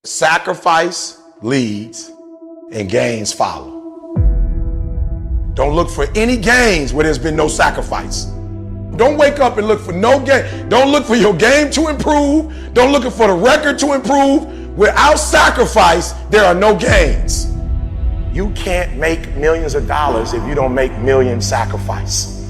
Sacrifice leads and gains follow. Don't look for any gains where there's been no sacrifice. Don't wake up and look for no gain. Don't look for your game to improve. Don't look for the record to improve. Without sacrifice, there are no gains. You can't make millions of dollars if you don't make millions sacrifice.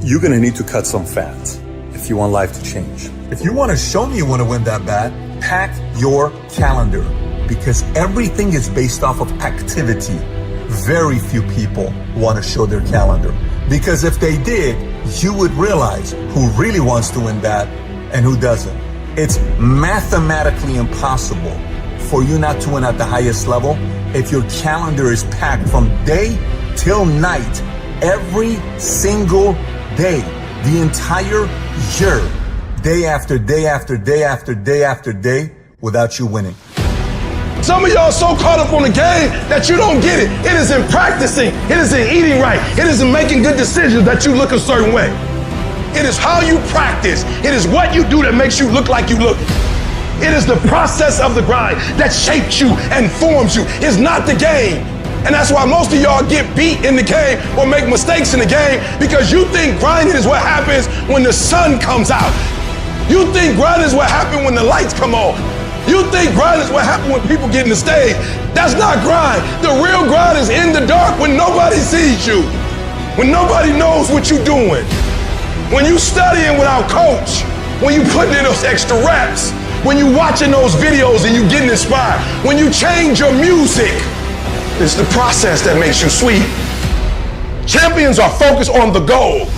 You're gonna need to cut some fat if you want life to change. If you wanna show me you wanna win that bad, pack your calendar, because everything is based off of activity. Very few people wanna show their calendar, because if they did, you would realize who really wants to win bad and who doesn't. It's mathematically impossible for you not to win at the highest level if your calendar is packed from day till night, every single day, the entire year, day after day after day after day after day, without you winning. Some of y'all so caught up on the game that you don't get it. It is in practicing. It is in eating right. It is in making good decisions that you look a certain way. It is how you practice. It is what you do that makes you look like you look. It is the process of the grind that shapes you and forms you. It's not the game. And that's why most of y'all get beat in the game or make mistakes in the game, because you think grinding is what happens when the sun comes out. You think grinding is what happens when the lights come on. You think grind is what happens when people get in the stage. That's not grind. The real grind is in the dark when nobody sees you, when nobody knows what you're doing, when you studying without coach, when you putting in those extra reps, when you watching those videos and you getting inspired, when you change your music. It's the process that makes you sweet. Champions are focused on the goal.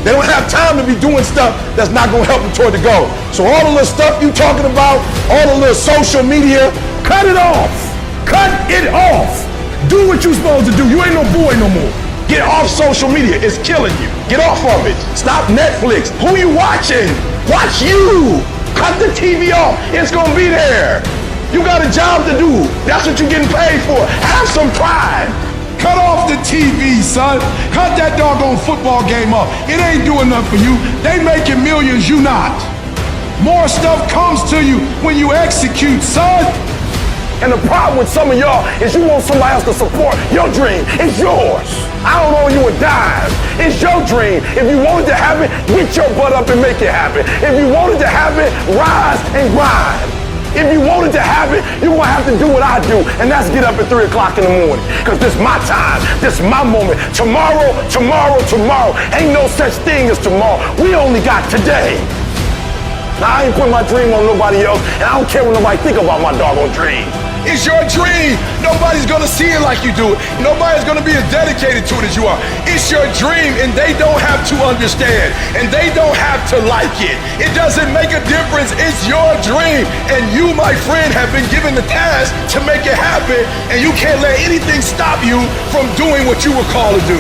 They don't have time to be doing stuff that's not going to help them toward the goal. So all the little stuff you talking about, all the little social media, cut it off. Cut it off. Do what you're supposed to do. You ain't no boy no more. Get off social media. It's killing you. Get off of it. Stop Netflix. Who you watching? Watch you. Cut the TV off. It's going to be there. You got a job to do. That's what you're getting paid for. Have some pride. Cut off the TV, son. Cut that doggone football game off. It ain't doing nothing for you. They making millions, you not. More stuff comes to you when you execute, son. And the problem with some of y'all is you want somebody else to support your dream. It's yours. I don't owe you a dime. It's your dream. If you wanted to have it, get your butt up and make it happen. If you wanted to have it, rise and grind. If you wanted to have it, you're going to have to do what I do, and that's get up at 3 o'clock in the morning, because this is my time. This is my moment. Tomorrow, tomorrow, tomorrow. Ain't no such thing as tomorrow. We only got today. Now, I ain't putting my dream on nobody else, and I don't care what nobody think about my doggone dream. It's your dream. Nobody's going to see it like you do it. Nobody's going to be as dedicated to it as you are. It's your dream, and they don't have to understand, and they don't have to like it. It doesn't make a difference. It's your dream, and you, my friend, have been given the task to make it happen, and you can't let anything stop you from doing what you were called to do.